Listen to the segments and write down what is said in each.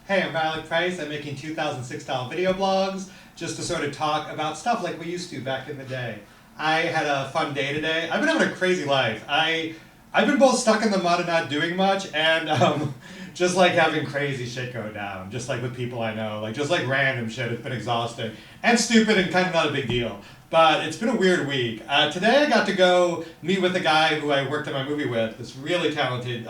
Hey, I'm Alec Price. I'm making 2006 style video blogs just to sort of talk about stuff like we used to back in the day. I had a fun day today. I've been having a crazy life. I've been both stuck in the mud and not doing much, and just like having crazy shit go down, just like with people I know, like just like random shit. It's been exhausting and stupid and kind of not a big deal. But it's been a weird week. Today I got to go meet with a guy who I worked on my movie with, this really talented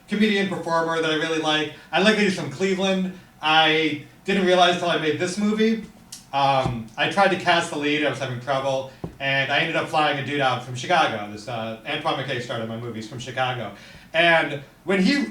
comedian performer that I really like. I like that he's from Cleveland. I didn't realize until I made this movie. I tried to cast the lead, I was having trouble, and I ended up flying a dude out from Chicago. This Antoine McKay started my movies from Chicago, and when he,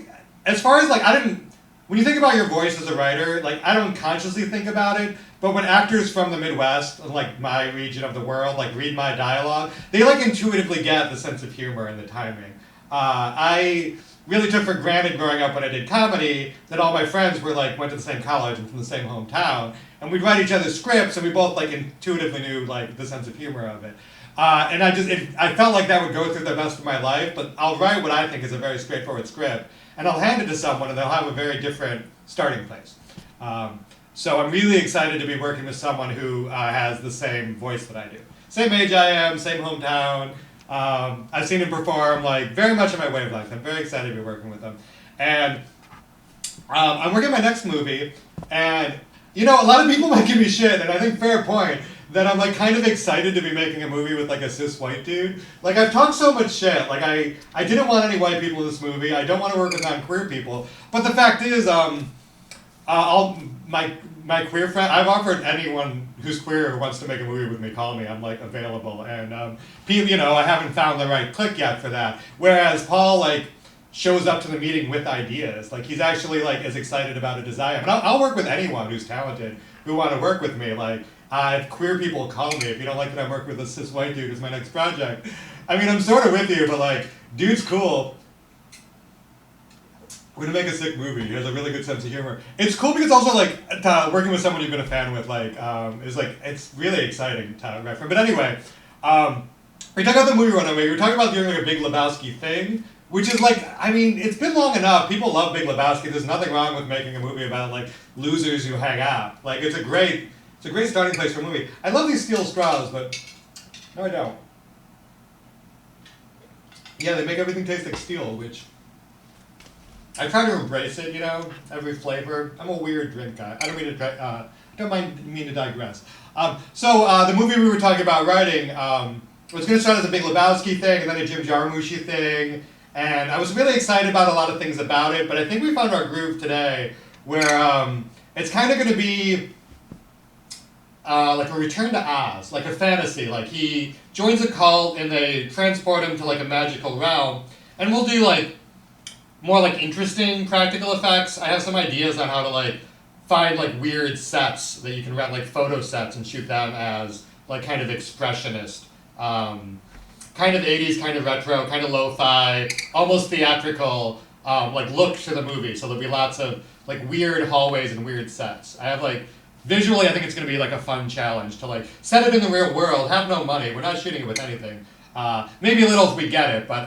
as far as like I didn't, when you think about your voice as a writer, like I don't consciously think about it, but when actors from the Midwest, like my region of the world, like read my dialogue, they like intuitively get the sense of humor and the timing. I really took for granted growing up when I did comedy that all my friends were like went to the same college and from the same hometown, and we'd write each other's scripts, and we both like intuitively knew like the sense of humor of it. And I felt like that would go through the rest of my life, but I'll write what I think is a very straightforward script, and I'll hand it to someone, and they'll have a very different starting place. So I'm really excited to be working with someone who has the same voice that I do. Same age I am, same hometown. I've seen him perform like very much in my wavelength. I'm very excited to be working with him. And I'm working on my next movie, and you know, a lot of people might give me shit, and I think fair point, that I'm like kind of excited to be making a movie with like a cis white dude. Like I've talked so much shit. Like I didn't want any white people in this movie. I don't want to work with non-queer people. But the fact is, I'll my queer friend. I've offered anyone who's queer who wants to make a movie with me, call me. I'm like available, and people, you know, I haven't found the right click yet for that. Whereas Paul like shows up to the meeting with ideas. Like he's actually like as excited about it as I am. And I'll work with anyone who's talented who want to work with me. Like if queer people call me, if you don't like that I'm working with a cis white dude as my next project. I mean, I'm sort of with you, but like, dude's cool. We're gonna make a sick movie. He has a really good sense of humor. It's cool because also like working with someone you've been a fan with, like is like it's really exciting to reference. But anyway, we talked about the movie runaway. We were talking about doing like a Big Lebowski thing, which is like, I mean, it's been long enough. People love Big Lebowski. There's nothing wrong with making a movie about like losers who hang out. Like it's a great starting place for a movie. I love these steel straws, but no, I don't. Yeah, they make everything taste like steel, which I try to embrace it. You know, every flavor. I'm a weird drink guy. I don't mean to digress. So the movie we were talking about writing was going to start as a Big Lebowski thing, and then a Jim Jarmusch thing. And I was really excited about a lot of things about it, but I think we found our groove today, where it's kind of going to be like a return to Oz, like a fantasy. Like he joins a cult and they transport him to like a magical realm, and we'll do like more like interesting practical effects. I have some ideas on how to like find like weird sets that you can rent, like photo sets, and shoot them as like kind of expressionist, kind of 80s, kind of retro, kind of lo-fi, almost theatrical like look to the movie. So there'll be lots of like weird hallways and weird sets. I have like visually, I think it's going to be like a fun challenge to like set it in the real world, have no money. We're not shooting it with anything. Maybe a little if we get it, but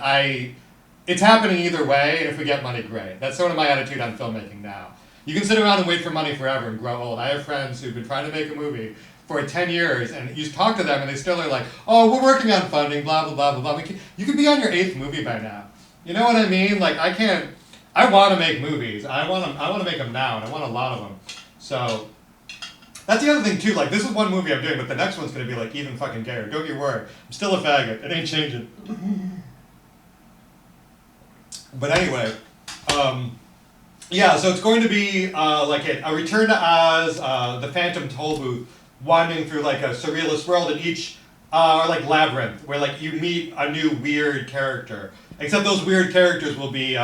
it's happening either way, and if we get money, great. That's sort of my attitude on filmmaking now. You can sit around and wait for money forever and grow old. I have friends who've been trying to make a movie for 10 years, and you talk to them, and they still are like, oh, we're working on funding, blah, blah, blah, blah, blah. You could be on your 8th movie by now. You know what I mean? Like, I want to make movies. I want to make them now, and I want a lot of them. So that's the other thing, too. Like, this is one movie I'm doing, but the next one's going to be, like, even fucking gayer. Don't you worry. I'm still a faggot. It ain't changing. But anyway, yeah, so it's going to be like a return to Oz, the Phantom Toll Booth, wandering through like a surrealist world, and each are like labyrinth, where like you meet a new weird character. Except those weird characters will be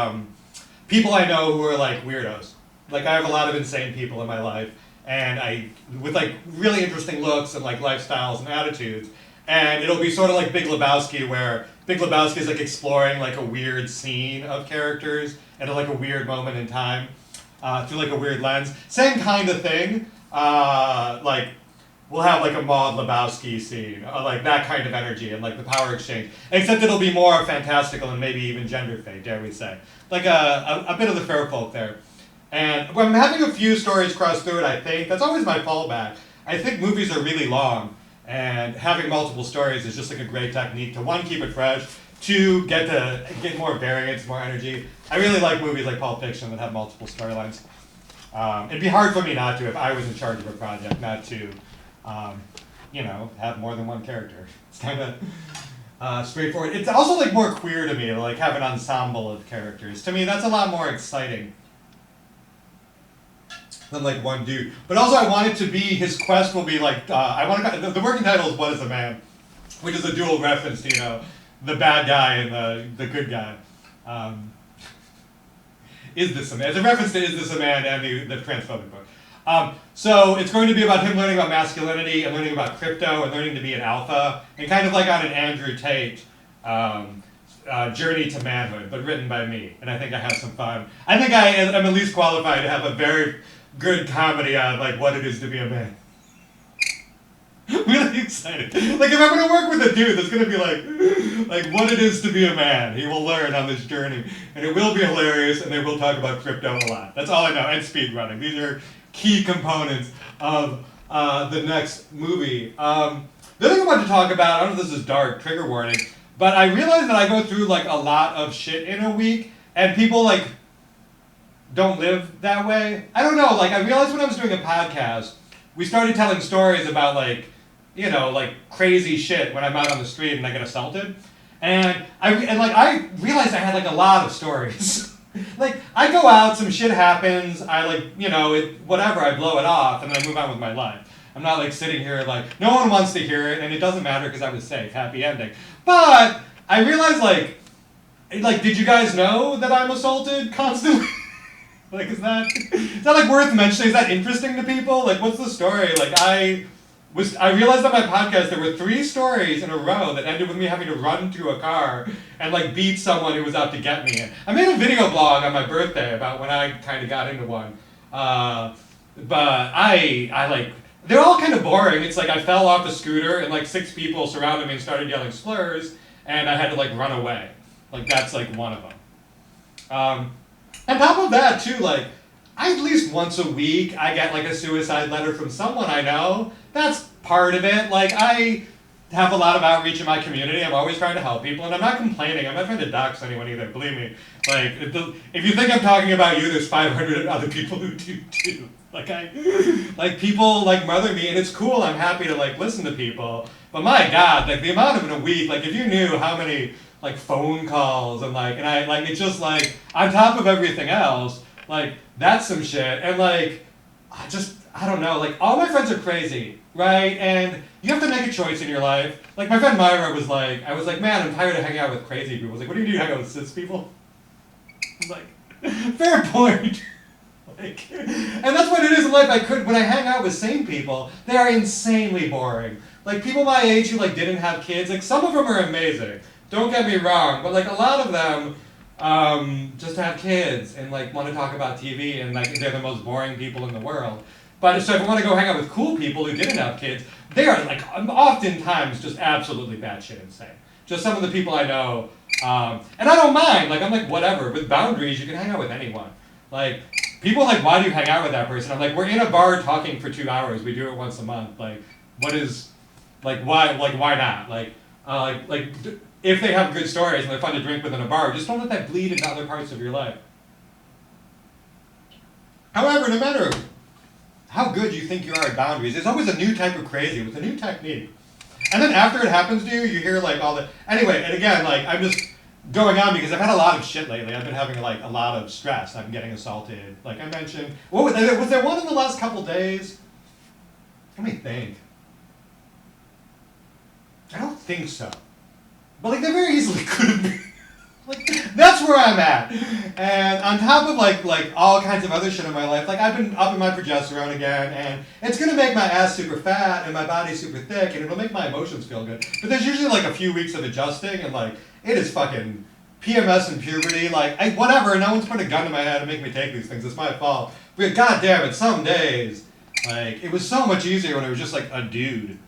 people I know who are like weirdos. Like I have a lot of insane people in my life, and with like really interesting looks and like lifestyles and attitudes. And it'll be sort of like Big Lebowski, where Big Lebowski is like exploring like a weird scene of characters at like a weird moment in time through like a weird lens. Same kind of thing. Like we'll have like a Maud Lebowski scene, like that kind of energy and like the power exchange. Except it'll be more fantastical and maybe even gender fade, dare we say. Like a bit of the fair folk there. And when I'm having a few stories cross through it, I think that's always my fallback. I think movies are really long, and having multiple stories is just like a great technique to one, keep it fresh, two, get more variance, more energy. I really like movies like Pulp Fiction that have multiple storylines. It'd be hard for me not to if I was in charge of a project, not to, have more than one character. It's kind of straightforward. It's also like more queer to me to like have an ensemble of characters. To me, that's a lot more exciting than like one dude. But also, I want it to be his quest will be like the working title is "What Is a Man," which is a dual reference to the bad guy and the good guy. Is This a Man? It's a reference to Is This a Man and the transphobic book. So it's going to be about him learning about masculinity and learning about crypto and learning to be an alpha and kind of like on an Andrew Tate journey to manhood, but written by me. And I think I have some fun. I think I'm at least qualified to have a very good comedy on like what it is to be a man. Really excited. Like if I'm gonna work with a dude that's gonna be like what it is to be a man, he will learn on this journey. And it will be hilarious and they will talk about crypto a lot. That's all I know. And speed running. These are key components of the next movie. The other thing I wanted to talk about, I don't know if this is dark, trigger warning, but I realized that I go through like a lot of shit in a week and people like don't live that way. I don't know, like I realized when I was doing a podcast, we started telling stories about like crazy shit when I'm out on the street and I get assaulted. And I realized I had like a lot of stories. Like I go out, some shit happens, I whatever, I blow it off and then I move on with my life. I'm not like sitting here like, no one wants to hear it and it doesn't matter because I was safe, happy ending. But I realized like, did you guys know that I'm assaulted constantly? Like, is that like worth mentioning? Is that interesting to people? Like, what's the story? Like, I realized on my podcast there were 3 stories in a row that ended with me having to run to a car and like beat someone who was out to get me. I made a video blog on my birthday about when I kind of got into one. But I like, they're all kind of boring. It's like I fell off a scooter and like 6 people surrounded me and started yelling slurs and I had to like run away. Like that's like one of them. On top of that too, like at least once a week I get like a suicide letter from someone I know. That's part of it. Like I have a lot of outreach in my community. I'm always trying to help people and I'm not complaining. I'm not trying to dox anyone either, believe me. Like if you think I'm talking about you, there's 500 other people who do too. Like people like mother me and it's cool. I'm happy to like listen to people. But my God, like the amount of in a week, like if you knew how many like phone calls and I like it's just like on top of everything else, like that's some shit. And like I don't know, like all my friends are crazy, right? And you have to make a choice in your life. Like my friend Myra was like, I was like, man, I'm tired of hanging out with crazy people. I was like, what do you do, hang out with cis people? I'm like, fair point. Like, and that's what it is in life. When I hang out with sane people, they are insanely boring. Like people my age who like didn't have kids, like some of them are amazing. Don't get me wrong, but like a lot of them just have kids and like want to talk about TV and like they're the most boring people in the world. But so if I want to go hang out with cool people who didn't have kids, they are like oftentimes just absolutely batshit insane. Just some of the people I know, and I don't mind. Like I'm like whatever. With boundaries, you can hang out with anyone. Like people are like, why do you hang out with that person? I'm like, we're in a bar talking for 2 hours. We do it once a month. Like what is, like why not? If they have good stories and they're fun to drink with in a bar, just don't let that bleed into other parts of your life. However, no matter how good you think you are at boundaries, there's always a new type of crazy with a new technique. And then after it happens to you, you hear like all the... Anyway, and again, like I'm just going on because I've had a lot of shit lately. I've been having like a lot of stress. I'm getting assaulted. Like I mentioned... was there one in the last couple days? Let me think. I don't think so. But like they very easily could have been. Like that's where I'm at. And on top of like all kinds of other shit in my life, like I've been upping my progesterone again and it's gonna make my ass super fat and my body super thick and it'll make my emotions feel good. But there's usually like a few weeks of adjusting and like it is fucking PMS and puberty, like whatever, no one's put a gun to my head to make me take these things, it's my fault. But god damn it, some days, like it was so much easier when it was just like a dude.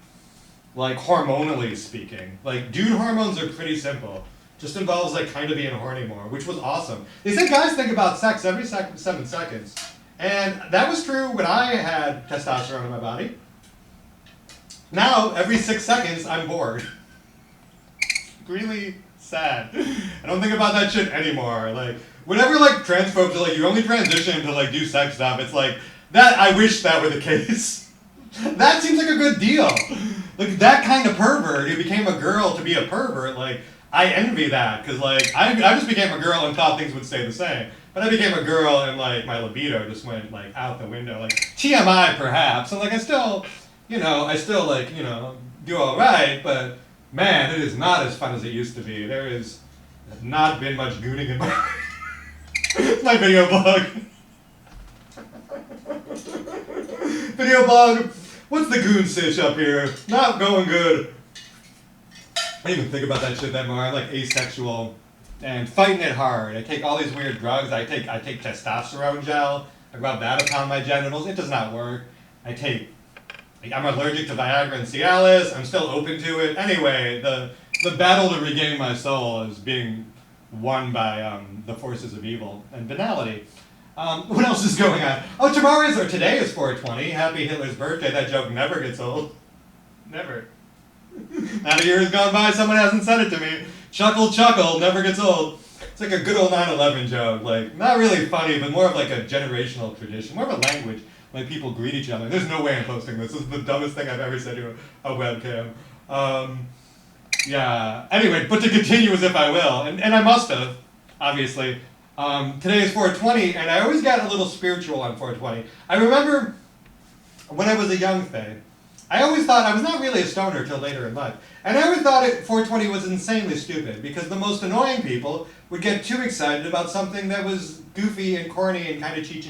Like hormonally speaking. Like dude hormones are pretty simple. just involves like kind of being horny more, which was awesome. They say guys think about sex every 7 seconds, and that was true when I had testosterone in my body. Now every 6 seconds I'm bored. Really sad. I don't think about that shit anymore. Like whenever like transphobes are like you only transition to like do sex stuff, it's like that. I wish that were the case. That seems like a good deal. Like that kind of pervert who became a girl to be a pervert. Like I envy that because like I just became a girl and thought things would stay the same. But I became a girl and like my libido just went like out the window. Like TMI perhaps. And like I still like do all right, but. Man, it is not as fun as it used to be. There has not been much gooning in my video blog. Video blog, what's the goon sitch up here? Not going good. I don't even think about that shit that more. I'm like asexual and fighting it hard. I take all these weird drugs. I take testosterone gel. I rub that upon my genitals. It does not work. I'm allergic to Viagra and Cialis. I'm still open to it. Anyway, the battle to regain my soul is being won by the forces of evil and banality. What else is going on? Oh, today is 420. Happy Hitler's birthday. That joke never gets old. Never. Not a year has gone by, someone hasn't said it to me. Chuckle, chuckle, never gets old. It's like a good old 9/11 joke. Like, not really funny, but more of like a generational tradition. More of a language. Like people greet each other. There's no way I'm posting this. This is the dumbest thing I've ever said to a webcam. Yeah. Anyway, but to continue as if I will, and I must have, obviously. Today is 420, and I always got a little spiritual on 420. I remember when I was a young fae, I always thought I was not really a stoner till later in life. And I always thought 420 was insanely stupid because the most annoying people would get too excited about something that was goofy and corny and kind of Cheech and